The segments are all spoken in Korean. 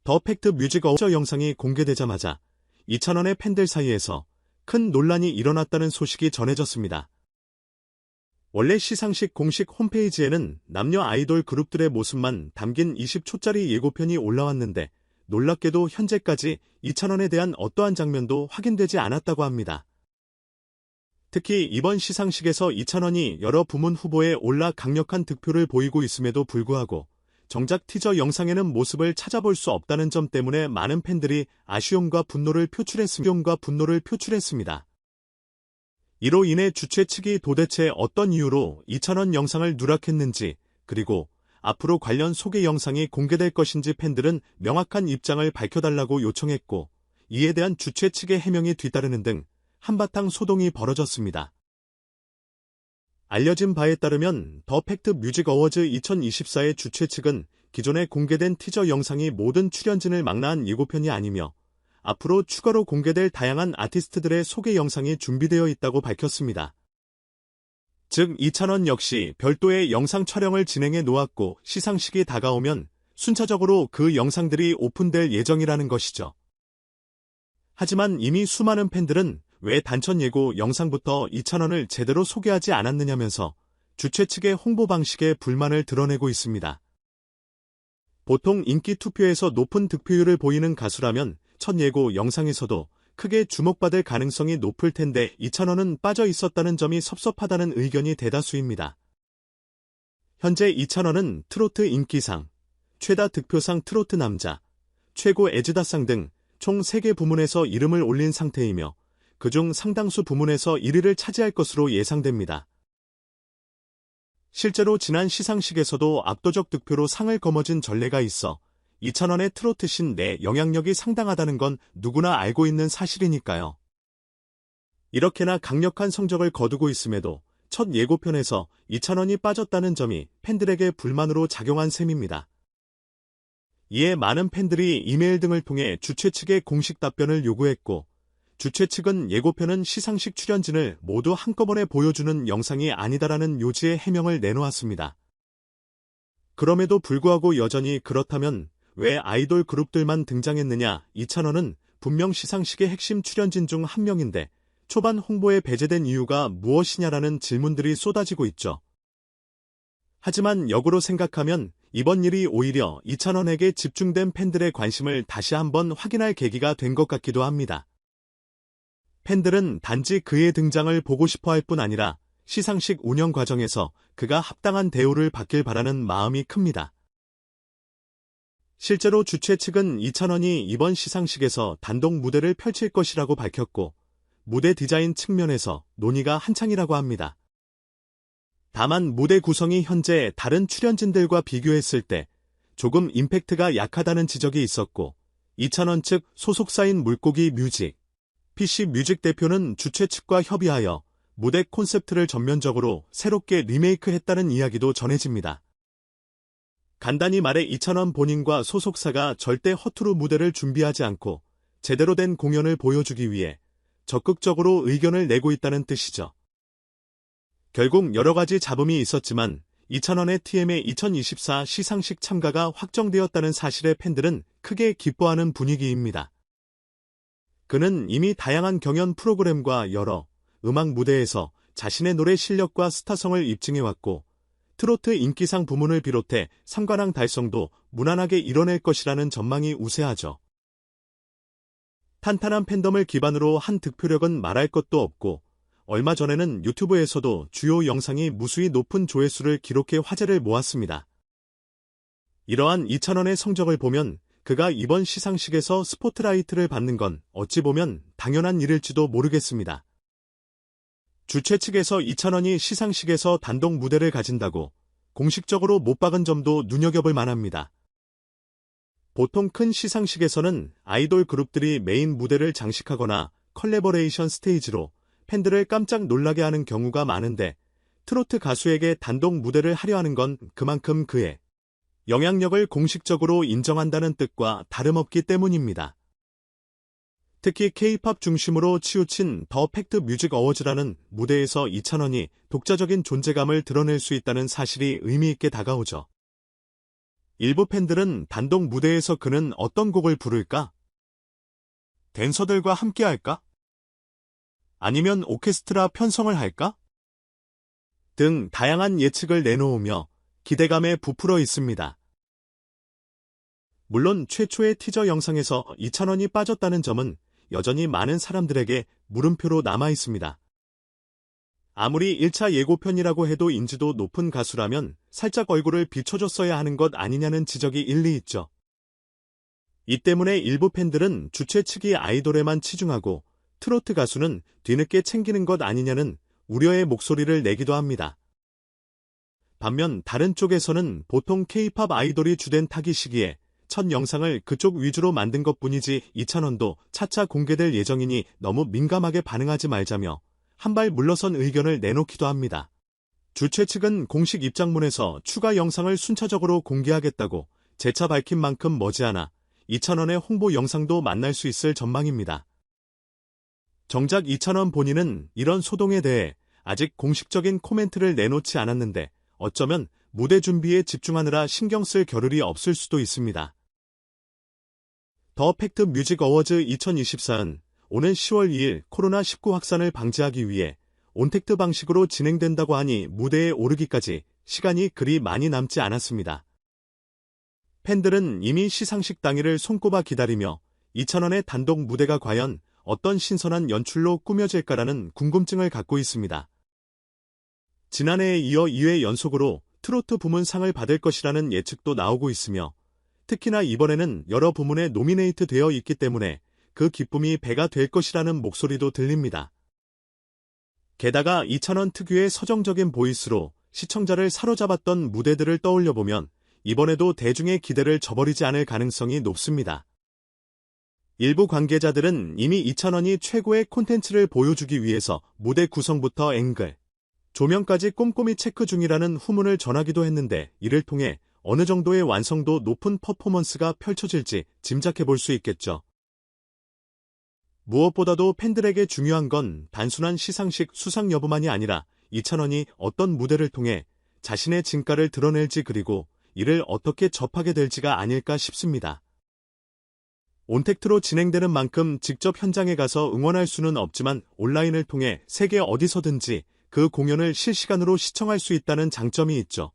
더 팩트 뮤직 어워즈 영상이 공개되자마자 2,000원의 팬들 사이에서 큰 논란이 일어났다는 소식이 전해졌습니다. 원래 시상식 공식 홈페이지에는 남녀 아이돌 그룹들의 모습만 담긴 20초짜리 예고편이 올라왔는데 놀랍게도 현재까지 2,000원에 대한 어떠한 장면도 확인되지 않았다고 합니다. 특히 이번 시상식에서 2,000원이 여러 부문 후보에 올라 강력한 득표를 보이고 있음에도 불구하고 정작 티저 영상에는 모습을 찾아볼 수 없다는 점 때문에 많은 팬들이 아쉬움과 분노를 표출했습니다. 이로 인해 주최 측이 도대체 어떤 이유로 2,000원 영상을 누락했는지, 그리고 앞으로 관련 소개 영상이 공개될 것인지 팬들은 명확한 입장을 밝혀달라고 요청했고, 이에 대한 주최 측의 해명이 뒤따르는 등 한바탕 소동이 벌어졌습니다. 알려진 바에 따르면 더 팩트 뮤직 어워즈 2024의 주최 측은 기존에 공개된 티저 영상이 모든 출연진을 망라한 예고편이 아니며 앞으로 추가로 공개될 다양한 아티스트들의 소개 영상이 준비되어 있다고 밝혔습니다. 즉 2,000원 역시 별도의 영상 촬영을 진행해 놓았고 시상식이 다가오면 순차적으로 그 영상들이 오픈될 예정이라는 것이죠. 하지만 이미 수많은 팬들은 왜 단첫 예고 영상부터 2,000원을 제대로 소개하지 않았느냐면서 주최 측의 홍보 방식에 불만을 드러내고 있습니다. 보통 인기 투표에서 높은 득표율을 보이는 가수라면 첫 예고 영상에서도 크게 주목받을 가능성이 높을 텐데 2,000원은 빠져 있었다는 점이 섭섭하다는 의견이 대다수입니다. 현재 2,000원은 트로트 인기상, 최다 득표상 트로트 남자, 최고 애즈다상 등 총 3개 부문에서 이름을 올린 상태이며 그중 상당수 부문에서 1위를 차지할 것으로 예상됩니다. 실제로 지난 시상식에서도 압도적 득표로 상을 거머쥔 전례가 있어 2,000원의 트로트 신 내 영향력이 상당하다는 건 누구나 알고 있는 사실이니까요. 이렇게나 강력한 성적을 거두고 있음에도 첫 예고편에서 2,000원이 빠졌다는 점이 팬들에게 불만으로 작용한 셈입니다. 이에 많은 팬들이 이메일 등을 통해 주최 측에 공식 답변을 요구했고 주최 측은 예고편은 시상식 출연진을 모두 한꺼번에 보여주는 영상이 아니다라는 요지의 해명을 내놓았습니다. 그럼에도 불구하고 여전히 그렇다면 왜 아이돌 그룹들만 등장했느냐? 2,000원은 분명 시상식의 핵심 출연진 중 한 명인데 초반 홍보에 배제된 이유가 무엇이냐라는 질문들이 쏟아지고 있죠. 하지만 역으로 생각하면 이번 일이 오히려 2,000원에게 집중된 팬들의 관심을 다시 한번 확인할 계기가 된 것 같기도 합니다. 팬들은 단지 그의 등장을 보고 싶어 할 뿐 아니라 시상식 운영 과정에서 그가 합당한 대우를 받길 바라는 마음이 큽니다. 실제로 주최 측은 2,000원이 이번 시상식에서 단독 무대를 펼칠 것이라고 밝혔고 무대 디자인 측면에서 논의가 한창이라고 합니다. 다만 무대 구성이 현재 다른 출연진들과 비교했을 때 조금 임팩트가 약하다는 지적이 있었고 2,000원 측 소속사인 물고기 뮤직, PC 뮤직 대표는 주최 측과 협의하여 무대 콘셉트를 전면적으로 새롭게 리메이크했다는 이야기도 전해집니다. 간단히 말해 2,000원 본인과 소속사가 절대 허투루 무대를 준비하지 않고 제대로 된 공연을 보여주기 위해 적극적으로 의견을 내고 있다는 뜻이죠. 결국 여러 가지 잡음이 있었지만 2,000원의 TM의 2024 시상식 참가가 확정되었다는 사실에 팬들은 크게 기뻐하는 분위기입니다. 그는 이미 다양한 경연 프로그램과 여러 음악 무대에서 자신의 노래 실력과 스타성을 입증해왔고 트로트 인기상 부문을 비롯해 3관왕 달성도 무난하게 이뤄낼 것이라는 전망이 우세하죠. 탄탄한 팬덤을 기반으로 한 득표력은 말할 것도 없고 얼마 전에는 유튜브에서도 주요 영상이 무수히 높은 조회수를 기록해 화제를 모았습니다. 이러한 2,000원의 성적을 보면 그가 이번 시상식에서 스포트라이트를 받는 건 어찌 보면 당연한 일일지도 모르겠습니다. 주최 측에서 2,000원이 시상식에서 단독 무대를 가진다고 공식적으로 못 박은 점도 눈여겨볼 만합니다. 보통 큰 시상식에서는 아이돌 그룹들이 메인 무대를 장식하거나 컬래버레이션 스테이지로 팬들을 깜짝 놀라게 하는 경우가 많은데 트로트 가수에게 단독 무대를 하려 하는 건 그만큼 그의 영향력을 공식적으로 인정한다는 뜻과 다름없기 때문입니다. 특히 K-팝 중심으로 치우친 더 팩트 뮤직 어워즈라는 무대에서 2,000원이 독자적인 존재감을 드러낼 수 있다는 사실이 의미있게 다가오죠. 일부 팬들은 단독 무대에서 그는 어떤 곡을 부를까? 댄서들과 함께 할까? 아니면 오케스트라 편성을 할까? 등 다양한 예측을 내놓으며 기대감에 부풀어 있습니다. 물론 최초의 티저 영상에서 이찬원이 빠졌다는 점은 여전히 많은 사람들에게 물음표로 남아 있습니다. 아무리 1차 예고편이라고 해도 인지도 높은 가수라면 살짝 얼굴을 비춰줬어야 하는 것 아니냐는 지적이 일리 있죠. 이 때문에 일부 팬들은 주최 측이 아이돌에만 치중하고 트로트 가수는 뒤늦게 챙기는 것 아니냐는 우려의 목소리를 내기도 합니다. 반면 다른 쪽에서는 보통 K-팝 아이돌이 주된 타깃 시기에 첫 영상을 그쪽 위주로 만든 것뿐이지 이찬원도 차차 공개될 예정이니 너무 민감하게 반응하지 말자며 한 발 물러선 의견을 내놓기도 합니다. 주최 측은 공식 입장문에서 추가 영상을 순차적으로 공개하겠다고 재차 밝힌 만큼 머지않아 이찬원의 홍보 영상도 만날 수 있을 전망입니다. 정작 이찬원 본인은 이런 소동에 대해 아직 공식적인 코멘트를 내놓지 않았는데 어쩌면 무대 준비에 집중하느라 신경 쓸 겨를이 없을 수도 있습니다. 더 팩트 뮤직 어워즈 2024는 오는 10월 2일 코로나19 확산을 방지하기 위해 온택트 방식으로 진행된다고 하니 무대에 오르기까지 시간이 그리 많이 남지 않았습니다. 팬들은 이미 시상식 당일을 손꼽아 기다리며 이찬원의 단독 무대가 과연 어떤 신선한 연출로 꾸며질까라는 궁금증을 갖고 있습니다. 지난해에 이어 2회 연속으로 트로트 부문 상을 받을 것이라는 예측도 나오고 있으며 특히나 이번에는 여러 부문에 노미네이트 되어 있기 때문에 그 기쁨이 배가 될 것이라는 목소리도 들립니다. 게다가 이찬원 특유의 서정적인 보이스로 시청자를 사로잡았던 무대들을 떠올려보면 이번에도 대중의 기대를 저버리지 않을 가능성이 높습니다. 일부 관계자들은 이미 이찬원이 최고의 콘텐츠를 보여주기 위해서 무대 구성부터 앵글, 조명까지 꼼꼼히 체크 중이라는 후문을 전하기도 했는데 이를 통해 어느 정도의 완성도 높은 퍼포먼스가 펼쳐질지 짐작해 볼 수 있겠죠. 무엇보다도 팬들에게 중요한 건 단순한 시상식 수상 여부만이 아니라 이찬원이 어떤 무대를 통해 자신의 진가를 드러낼지 그리고 이를 어떻게 접하게 될지가 아닐까 싶습니다. 온택트로 진행되는 만큼 직접 현장에 가서 응원할 수는 없지만 온라인을 통해 세계 어디서든지 그 공연을 실시간으로 시청할 수 있다는 장점이 있죠.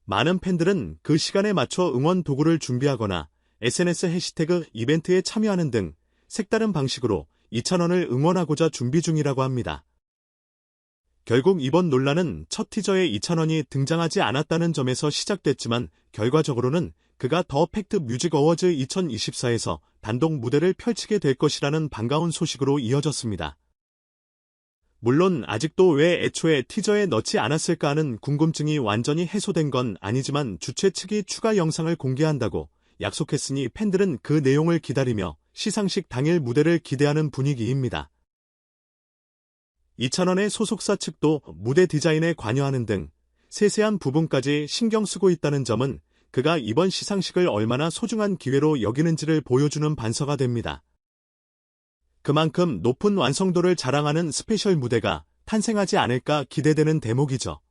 많은 팬들은 그 시간에 맞춰 응원 도구를 준비하거나 SNS 해시태그 이벤트에 참여하는 등 색다른 방식으로 이찬원을 응원하고자 준비 중이라고 합니다. 결국 이번 논란은 첫 티저에 이찬원이 등장하지 않았다는 점에서 시작됐지만 결과적으로는 그가 더 팩트 뮤직 어워즈 2024에서 단독 무대를 펼치게 될 것이라는 반가운 소식으로 이어졌습니다. 물론 아직도 왜 애초에 티저에 넣지 않았을까 하는 궁금증이 완전히 해소된 건 아니지만 주최 측이 추가 영상을 공개한다고 약속했으니 팬들은 그 내용을 기다리며 시상식 당일 무대를 기대하는 분위기입니다. 이찬원의 소속사 측도 무대 디자인에 관여하는 등 세세한 부분까지 신경 쓰고 있다는 점은 그가 이번 시상식을 얼마나 소중한 기회로 여기는지를 보여주는 반서가 됩니다. 그만큼 높은 완성도를 자랑하는 스페셜 무대가 탄생하지 않을까 기대되는 대목이죠.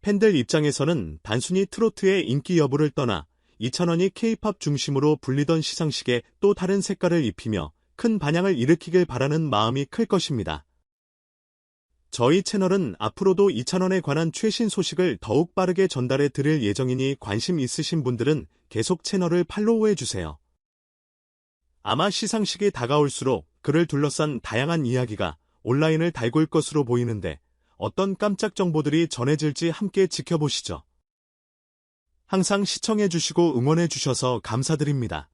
팬들 입장에서는 단순히 트로트의 인기 여부를 떠나 이찬원이 K-팝 중심으로 불리던 시상식에 또 다른 색깔을 입히며 큰 반향을 일으키길 바라는 마음이 클 것입니다. 저희 채널은 앞으로도 이찬원에 관한 최신 소식을 더욱 빠르게 전달해 드릴 예정이니 관심 있으신 분들은 계속 채널을 팔로우해주세요. 아마 시상식이 다가올수록 그를 둘러싼 다양한 이야기가 온라인을 달굴 것으로 보이는데 어떤 깜짝 정보들이 전해질지 함께 지켜보시죠. 항상 시청해주시고 응원해주셔서 감사드립니다.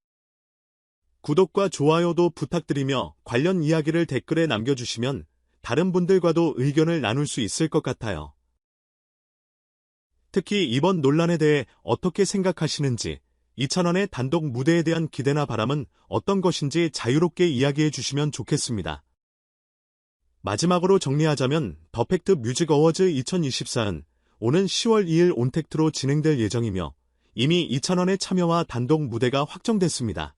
구독과 좋아요도 부탁드리며 관련 이야기를 댓글에 남겨주시면 다른 분들과도 의견을 나눌 수 있을 것 같아요. 특히 이번 논란에 대해 어떻게 생각하시는지, 이찬원의 단독 무대에 대한 기대나 바람은 어떤 것인지 자유롭게 이야기해 주시면 좋겠습니다. 마지막으로 정리하자면 더 팩트 뮤직 어워즈 2024는 오는 10월 2일 온택트로 진행될 예정이며 이미 이찬원의 참여와 단독 무대가 확정됐습니다.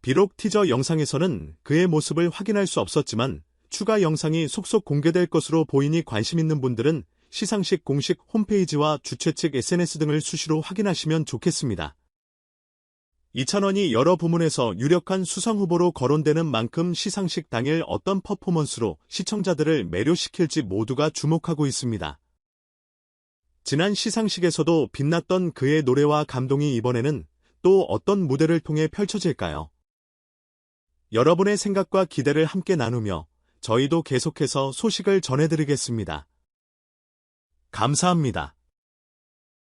비록 티저 영상에서는 그의 모습을 확인할 수 없었지만 추가 영상이 속속 공개될 것으로 보이니 관심 있는 분들은 시상식 공식 홈페이지와 주최 측 SNS 등을 수시로 확인하시면 좋겠습니다. 이찬원이 여러 부문에서 유력한 수상 후보로 거론되는 만큼 시상식 당일 어떤 퍼포먼스로 시청자들을 매료시킬지 모두가 주목하고 있습니다. 지난 시상식에서도 빛났던 그의 노래와 감동이 이번에는 또 어떤 무대를 통해 펼쳐질까요? 여러분의 생각과 기대를 함께 나누며 저희도 계속해서 소식을 전해드리겠습니다. 감사합니다.